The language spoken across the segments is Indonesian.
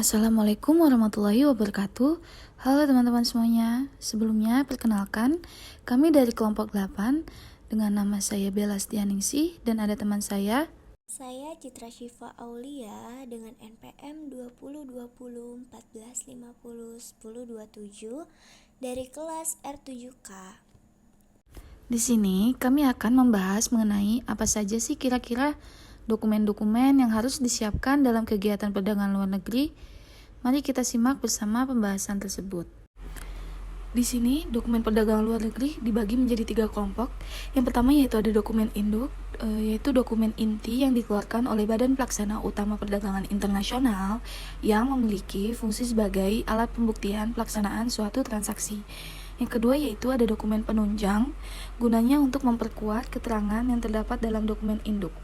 Assalamualaikum warahmatullahi wabarakatuh. Halo teman-teman semuanya. Sebelumnya perkenalkan, kami dari kelompok 8 dengan nama saya Bella Stianingsih dan ada teman saya. Saya Citra Syifa Aulia dengan NPM 202014501027 dari kelas R7K. Di sini kami akan membahas mengenai apa saja sih kira-kira dokumen-dokumen yang harus disiapkan dalam kegiatan perdagangan luar negeri. Mari kita simak bersama pembahasan tersebut. Di sini, dokumen perdagangan luar negeri dibagi menjadi 3 kelompok. Yang pertama yaitu ada dokumen induk, yaitu dokumen inti yang dikeluarkan oleh Badan Pelaksana Utama Perdagangan Internasional yang memiliki fungsi sebagai alat pembuktian pelaksanaan suatu transaksi. Yang kedua yaitu ada dokumen penunjang, gunanya untuk memperkuat keterangan yang terdapat dalam dokumen induk.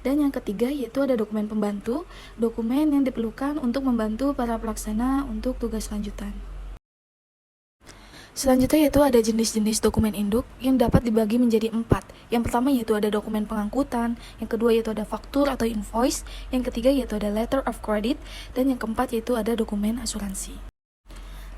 Dan yang ketiga yaitu ada dokumen pembantu, dokumen yang diperlukan untuk membantu para pelaksana untuk tugas lanjutan. Selanjutnya yaitu ada jenis-jenis dokumen induk yang dapat dibagi menjadi 4. Yang pertama yaitu ada dokumen pengangkutan, yang kedua yaitu ada faktur atau invoice, yang ketiga yaitu ada letter of credit, dan yang keempat yaitu ada dokumen asuransi.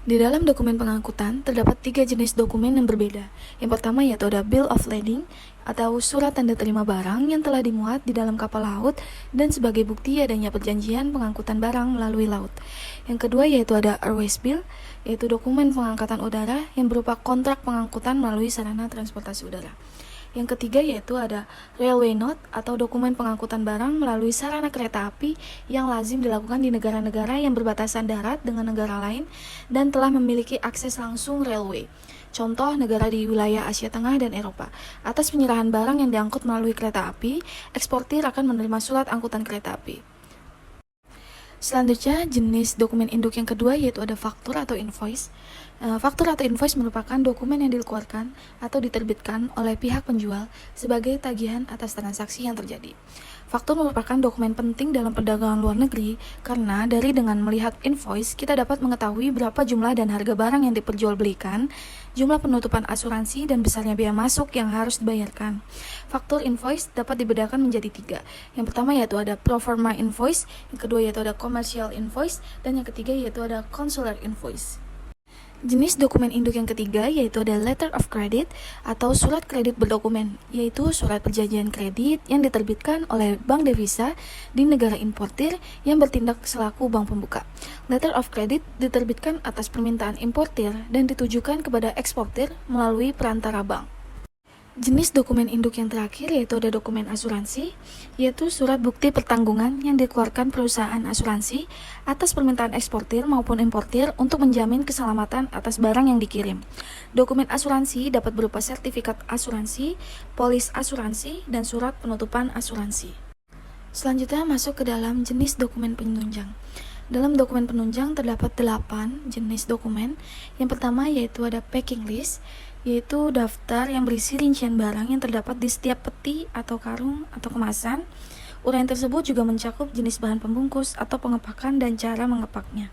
Di dalam dokumen pengangkutan terdapat 3 jenis dokumen yang berbeda. Yang pertama yaitu ada bill of lading atau surat tanda terima barang yang telah dimuat di dalam kapal laut dan sebagai bukti adanya perjanjian pengangkutan barang melalui laut. Yang kedua yaitu ada airways bill, yaitu dokumen pengangkatan udara yang berupa kontrak pengangkutan melalui sarana transportasi udara. Yang ketiga yaitu ada railway note atau dokumen pengangkutan barang melalui sarana kereta api yang lazim dilakukan di negara-negara yang berbatasan darat dengan negara lain dan telah memiliki akses langsung railway. Contoh negara di wilayah Asia Tengah dan Eropa. Atas penyerahan barang yang diangkut melalui kereta api, eksportir akan menerima surat angkutan kereta api. Selanjutnya, jenis dokumen induk yang kedua yaitu ada faktur atau invoice. Faktur atau invoice merupakan dokumen yang dikeluarkan atau diterbitkan oleh pihak penjual sebagai tagihan atas transaksi yang terjadi. Faktur merupakan dokumen penting dalam perdagangan luar negeri karena dengan melihat invoice kita dapat mengetahui berapa jumlah dan harga barang yang diperjualbelikan, jumlah penutupan asuransi, dan besarnya biaya masuk yang harus dibayarkan. Faktur invoice dapat dibedakan menjadi 3. Yang pertama yaitu ada pro forma invoice, yang kedua yaitu ada commercial invoice, dan yang ketiga yaitu ada consular invoice. Jenis dokumen induk yang ketiga yaitu ada letter of credit atau surat kredit berdokumen, yaitu surat perjanjian kredit yang diterbitkan oleh bank devisa di negara importir yang bertindak selaku bank pembuka. Letter of credit diterbitkan atas permintaan importir dan ditujukan kepada eksportir melalui perantara bank. Jenis dokumen induk yang terakhir yaitu ada dokumen asuransi, yaitu surat bukti pertanggungan yang dikeluarkan perusahaan asuransi atas permintaan eksportir maupun importir untuk menjamin keselamatan atas barang yang dikirim. Dokumen asuransi dapat berupa sertifikat asuransi, polis asuransi, dan surat penutupan asuransi. Selanjutnya masuk ke dalam jenis dokumen penunjang. Dalam dokumen penunjang terdapat 8 jenis dokumen. Yang pertama yaitu ada packing list, yaitu daftar yang berisi rincian barang yang terdapat di setiap peti atau karung atau kemasan. Uraian tersebut juga mencakup jenis bahan pembungkus atau pengepakan dan cara mengepaknya.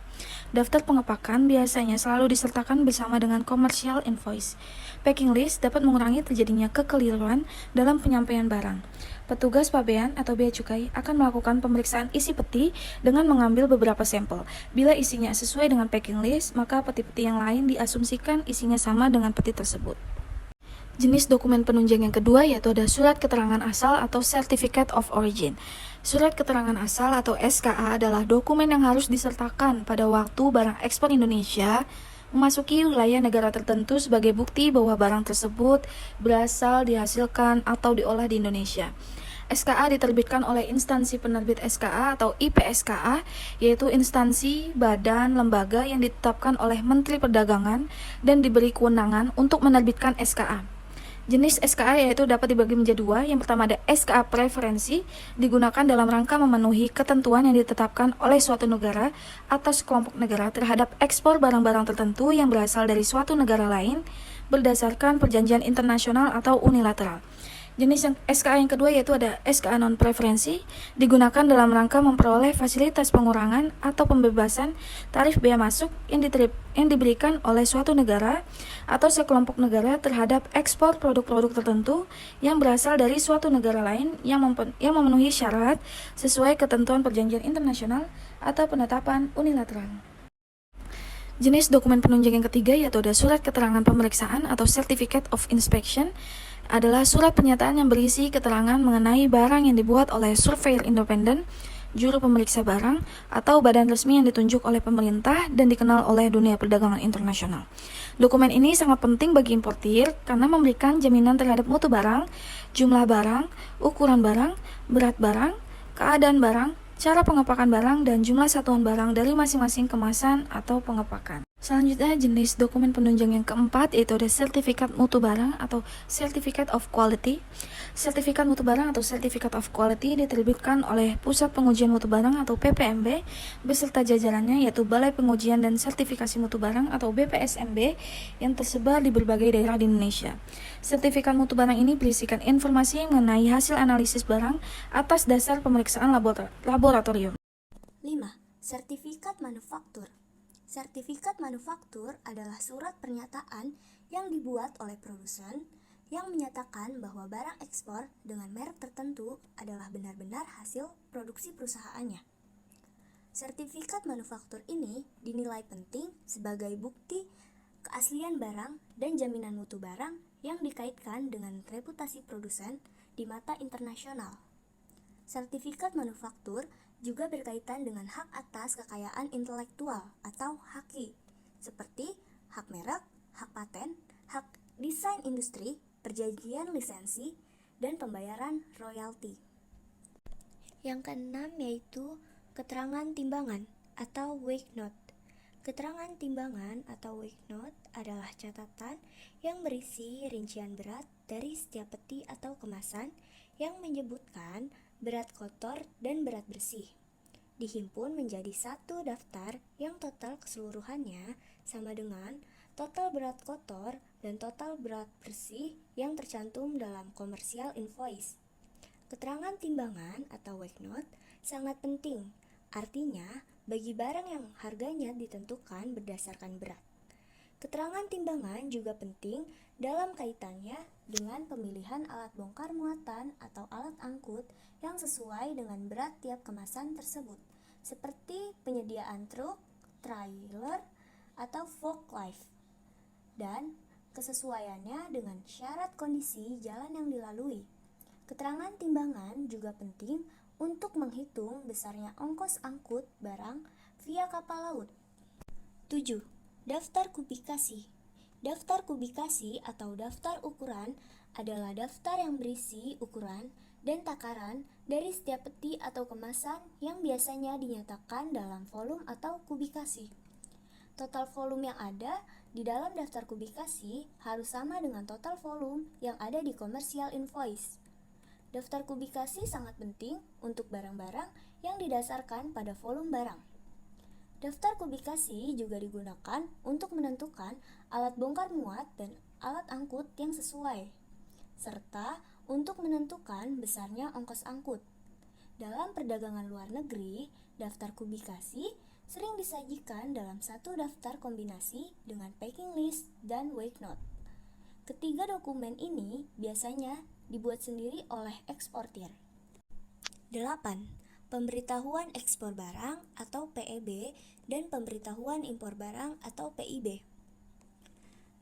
Daftar pengepakan biasanya selalu disertakan bersama dengan commercial invoice. Packing list dapat mengurangi terjadinya kekeliruan dalam penyampaian barang. Petugas pabean atau bea cukai akan melakukan pemeriksaan isi peti dengan mengambil beberapa sampel. Bila isinya sesuai dengan packing list, maka peti-peti yang lain diasumsikan isinya sama dengan peti tersebut. Jenis dokumen penunjang yang kedua yaitu ada surat keterangan asal atau Certificate of Origin. Surat keterangan asal atau SKA adalah dokumen yang harus disertakan pada waktu barang ekspor Indonesia memasuki wilayah negara tertentu sebagai bukti bahwa barang tersebut berasal, dihasilkan, atau diolah di Indonesia. SKA diterbitkan oleh instansi penerbit SKA atau IPSKA, yaitu instansi, badan, lembaga yang ditetapkan oleh Menteri Perdagangan dan diberi kewenangan untuk menerbitkan SKA. Jenis SKA yaitu dapat dibagi menjadi 2. Yang pertama ada SKA preferensi, digunakan dalam rangka memenuhi ketentuan yang ditetapkan oleh suatu negara atas kelompok negara terhadap ekspor barang-barang tertentu yang berasal dari suatu negara lain berdasarkan perjanjian internasional atau unilateral. Jenis yang SKA yang kedua yaitu ada SKA non-preferensi, digunakan dalam rangka memperoleh fasilitas pengurangan atau pembebasan tarif bea masuk yang diberikan oleh suatu negara atau sekelompok negara terhadap ekspor produk-produk tertentu yang berasal dari suatu negara lain yang memenuhi syarat sesuai ketentuan perjanjian internasional atau penetapan unilateral. Jenis dokumen penunjang yang ketiga yaitu ada surat keterangan pemeriksaan atau Certificate of Inspection, adalah surat pernyataan yang berisi keterangan mengenai barang yang dibuat oleh surveyor independen, juru pemeriksa barang, atau badan resmi yang ditunjuk oleh pemerintah dan dikenal oleh dunia perdagangan internasional. Dokumen ini sangat penting bagi importir karena memberikan jaminan terhadap mutu barang, jumlah barang, ukuran barang, berat barang, keadaan barang, cara pengepakan barang, dan jumlah satuan barang dari masing-masing kemasan atau pengepakan. Selanjutnya, jenis dokumen penunjang yang keempat yaitu ada sertifikat mutu barang atau Certificate of Quality. Sertifikat mutu barang atau Certificate of Quality diterbitkan oleh Pusat Pengujian Mutu Barang atau PPMB beserta jajarannya yaitu Balai Pengujian dan Sertifikasi Mutu Barang atau BPSMB yang tersebar di berbagai daerah di Indonesia. Sertifikat mutu barang ini berisikan informasi mengenai hasil analisis barang atas dasar pemeriksaan laboratorium. 5. Sertifikat manufaktur. Sertifikat manufaktur adalah surat pernyataan yang dibuat oleh produsen yang menyatakan bahwa barang ekspor dengan merek tertentu adalah benar-benar hasil produksi perusahaannya. Sertifikat manufaktur ini dinilai penting sebagai bukti keaslian barang dan jaminan mutu barang yang dikaitkan dengan reputasi produsen di mata internasional. Sertifikat manufaktur juga berkaitan dengan hak atas kekayaan intelektual atau HAKI, seperti hak merek, hak paten, hak desain industri, perjanjian lisensi, dan pembayaran royalti. Yang keenam yaitu keterangan timbangan atau weight note. Keterangan timbangan atau weight note adalah catatan yang berisi rincian berat dari setiap peti atau kemasan yang menyebutkan berat kotor dan berat bersih. Dihimpun menjadi satu daftar yang total keseluruhannya sama dengan total berat kotor dan total berat bersih yang tercantum dalam commercial invoice. Keterangan timbangan atau weight note sangat penting, artinya bagi barang yang harganya ditentukan berdasarkan berat. Keterangan timbangan juga penting dalam kaitannya dengan pemilihan alat bongkar muatan atau alat angkut yang sesuai dengan berat tiap kemasan tersebut, seperti penyediaan truk, trailer, atau forklift, dan kesesuaiannya dengan syarat kondisi jalan yang dilalui. Keterangan timbangan juga penting untuk menghitung besarnya ongkos angkut barang via kapal laut. 7. Daftar kubikasi. Daftar kubikasi atau daftar ukuran adalah daftar yang berisi ukuran dan takaran dari setiap peti atau kemasan yang biasanya dinyatakan dalam volume atau kubikasi. Total volume yang ada di dalam daftar kubikasi harus sama dengan total volume yang ada di commercial invoice. Daftar kubikasi sangat penting untuk barang-barang yang didasarkan pada volume barang. Daftar kubikasi juga digunakan untuk menentukan alat bongkar muat dan alat angkut yang sesuai, serta untuk menentukan besarnya ongkos angkut. Dalam perdagangan luar negeri, daftar kubikasi sering disajikan dalam satu daftar kombinasi dengan packing list dan weight note. Ketiga dokumen ini biasanya dibuat sendiri oleh eksportir. 8. Pemberitahuan ekspor barang atau PEB dan pemberitahuan impor barang atau PIB.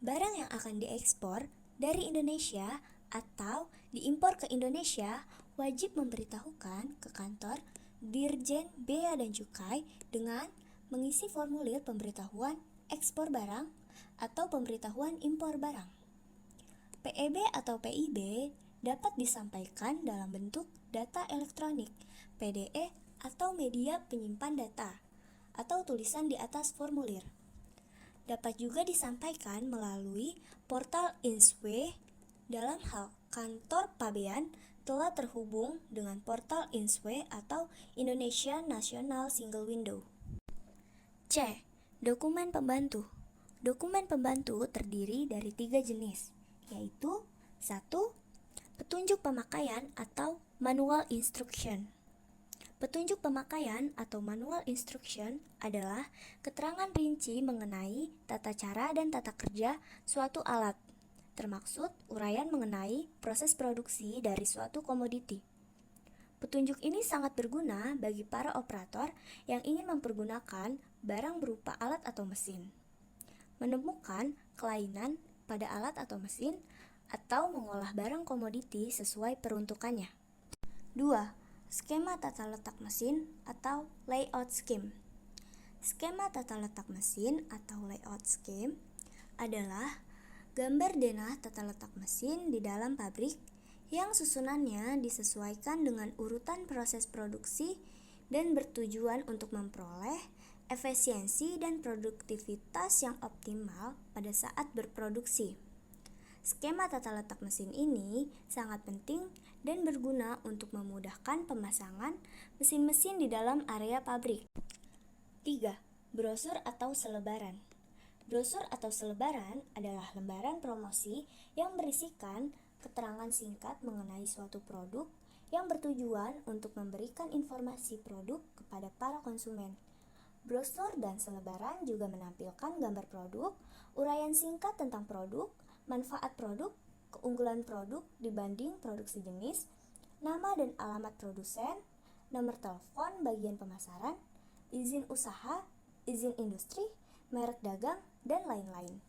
Barang yang akan diekspor dari Indonesia atau diimpor ke Indonesia wajib memberitahukan ke kantor Dirjen Bea dan Cukai dengan mengisi formulir pemberitahuan ekspor barang atau pemberitahuan impor barang. PEB atau PIB dapat disampaikan dalam bentuk data elektronik, PDE atau media penyimpan data, atau tulisan di atas formulir. Dapat juga disampaikan melalui portal INSWE. Dalam hal kantor pabean telah terhubung dengan portal INSWE atau Indonesia National Single Window. C. Dokumen pembantu. Dokumen pembantu terdiri dari 3 jenis, yaitu 1. Petunjuk pemakaian atau manual instruction. Petunjuk pemakaian atau manual instruction adalah keterangan rinci mengenai tata cara dan tata kerja suatu alat, termaksud uraian mengenai proses produksi dari suatu komoditi. Petunjuk ini sangat berguna bagi para operator yang ingin mempergunakan barang berupa alat atau mesin, menemukan kelainan pada alat atau mesin, atau mengolah barang komoditi sesuai peruntukannya. 2. Skema tata letak mesin atau layout scheme. Skema tata letak mesin atau layout scheme adalah gambar denah tata letak mesin di dalam pabrik yang susunannya disesuaikan dengan urutan proses produksi dan bertujuan untuk memperoleh efisiensi dan produktivitas yang optimal pada saat berproduksi. Skema tata letak mesin ini sangat penting dan berguna untuk memudahkan pemasangan mesin-mesin di dalam area pabrik. 3. Brosur atau selebaran. Brosur atau selebaran adalah lembaran promosi yang berisikan keterangan singkat mengenai suatu produk yang bertujuan untuk memberikan informasi produk kepada para konsumen. Brosur dan selebaran juga menampilkan gambar produk, uraian singkat tentang produk, manfaat produk, keunggulan produk dibanding produk sejenis, nama dan alamat produsen, nomor telepon bagian pemasaran, izin usaha, izin industri, merek dagang, dan lain-lain.